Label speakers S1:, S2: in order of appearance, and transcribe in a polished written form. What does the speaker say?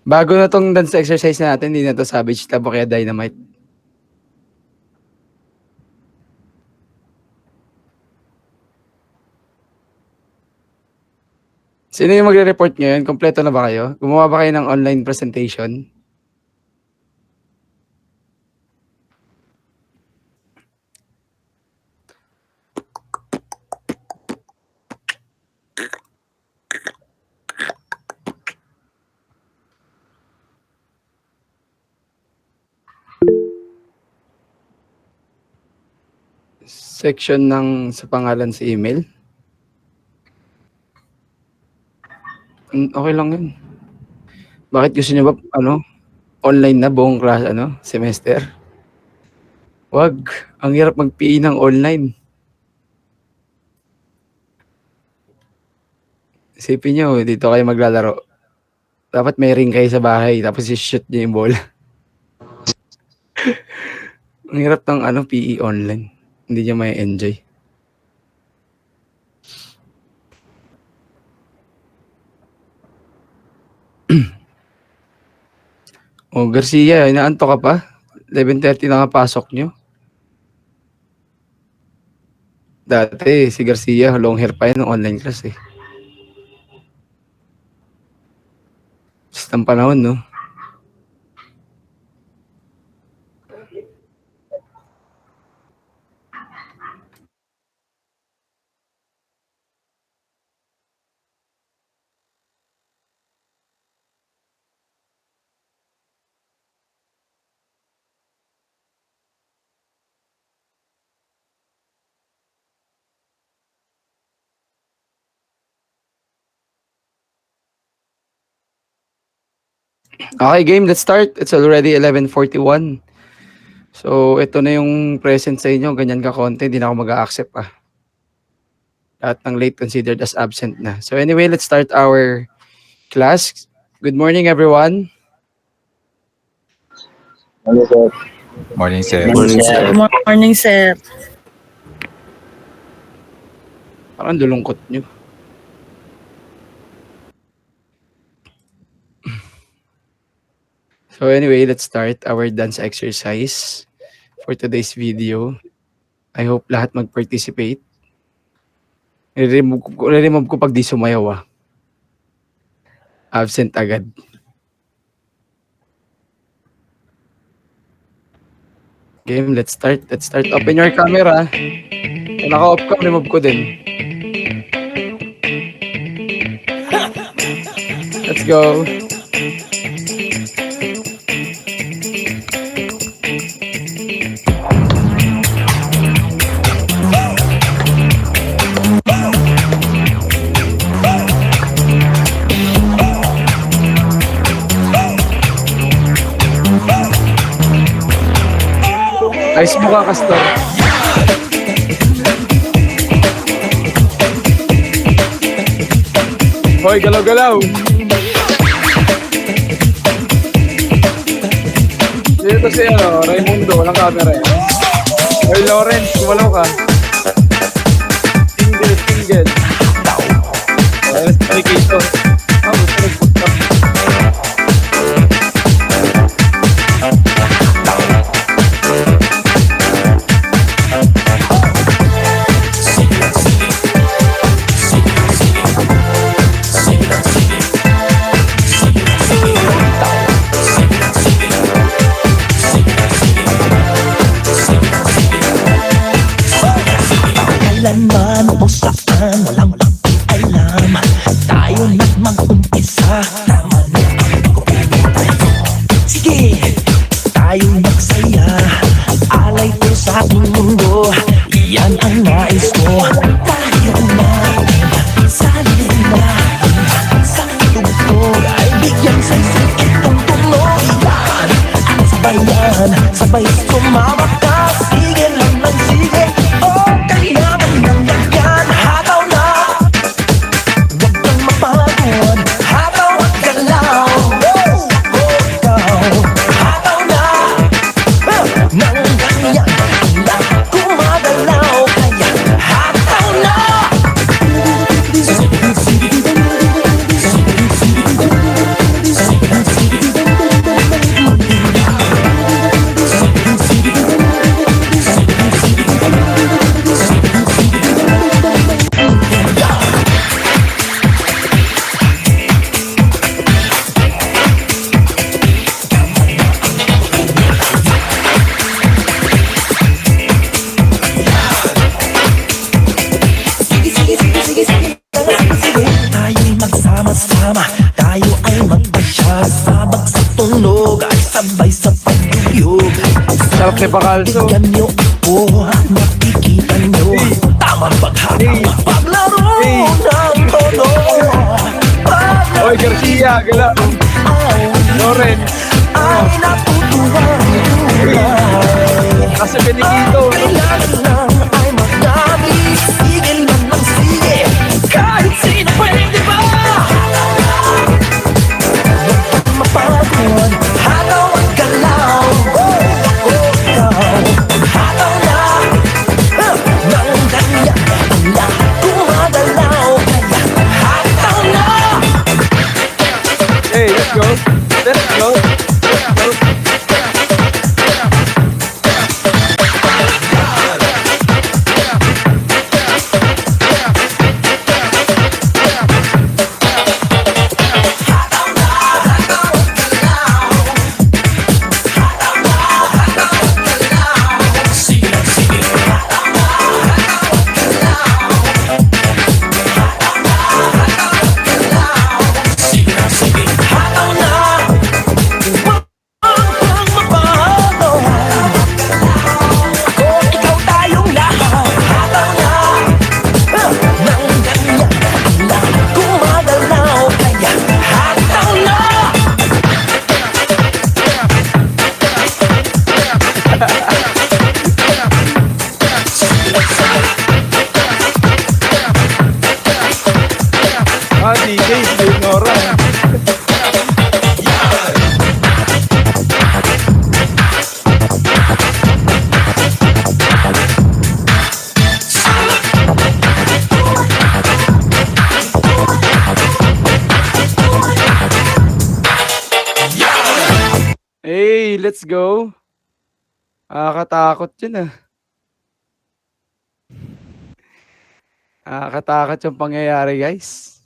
S1: Bago na 'tong dance exercise natin, hindi na 'to Savage Love o kaya Dynamite. Sino yung magre-report ngayon? Kumpleto na ba kayo? Gumawa ba kayo ng online presentation? Section ng sa pangalan sa email? Okay lang yun. Bakit gusto niyo ba online na buong semester? Wag, ang hirap mag-PE ng online. Isipin niyo dito kayo maglalaro. Dapat may ring kayo sa bahay tapos i-shoot niyo yung bola. Ang hirap ng PE online. Hindi niyo ma-enjoy. Garcia, inaantok ka pa? 11:30 na nga pasok niyo. Dati si Garcia, long hair pa yan ng online class eh. Just ang panahon, no? Okay, game, let's start. It's already 11:41. So, ito na yung present sa inyo. Ganyan ka konti, hindi na ako mag-a-accept Lahat ng late considered as absent na. So anyway, let's start our class. Good morning, everyone.
S2: Morning, sir.
S3: Morning, sir.
S2: Morning, sir.
S4: Morning, sir.
S1: Parang dulungkot nyo. So anyway, let's start our dance exercise for today's video. I hope lahat mag-participate. I-remove ko pag di sumayaw Absent agad. Game, let's start. Open your camera. Kung naka-off ka, remove ko din. Let's go. Ayos mo ka, Castor. Hoy, galaw-galaw. Dito si Raimundo, walang camera eh. Hoy, Lawrence, kumalaw ka. Single. Ayos, dedication. Gusto nag-bootcamp.
S5: Kailanman o saan, walang pakialam. Tayo na't mag-umpisa. Tama na sige, tayo magsaya. Alay ko sa ating mundo, yan ang nais ko. Tayo na, sali na. Sa tugtog ay bigyan sa isang itong tunog. Yan ang sabayan, sabay sumama ka. Sige lang ng sige. Kailangan ng ganyan, hataw na. Huwag kang mapagod, sama, tayo ay magpasya. Sa bagsak tunog ay sabay sa pagduyog.
S1: Sarap ni Bacalso.
S5: Bigyan niyo ako, nakikita niyo tamang paghanga, paglaro ng tono.
S1: Oy, Garcia, gala. Loren.
S5: Ay natutuwa
S1: Kasi Benedito.
S5: kailangan lang ay magdami. Sigil man ng sige, kahit sino pwede ba? Mapagod, hataw at galaw. Hataw na ng kanya, ang lahat gumagalaw. Kaya hataw na.
S1: Hey, let's go. Let's go. Let's go.
S5: Hataw na. Huwag mabago. Ako, ikaw, tayong lahat. Hataw na. Nang ganyan, ang lahat gumagalaw. Kaya hataw na.
S1: Ah, DJ, Leonora. Hey, let's go. Nakakatakot yun ah. Nakakatakot yung pangyayari, guys.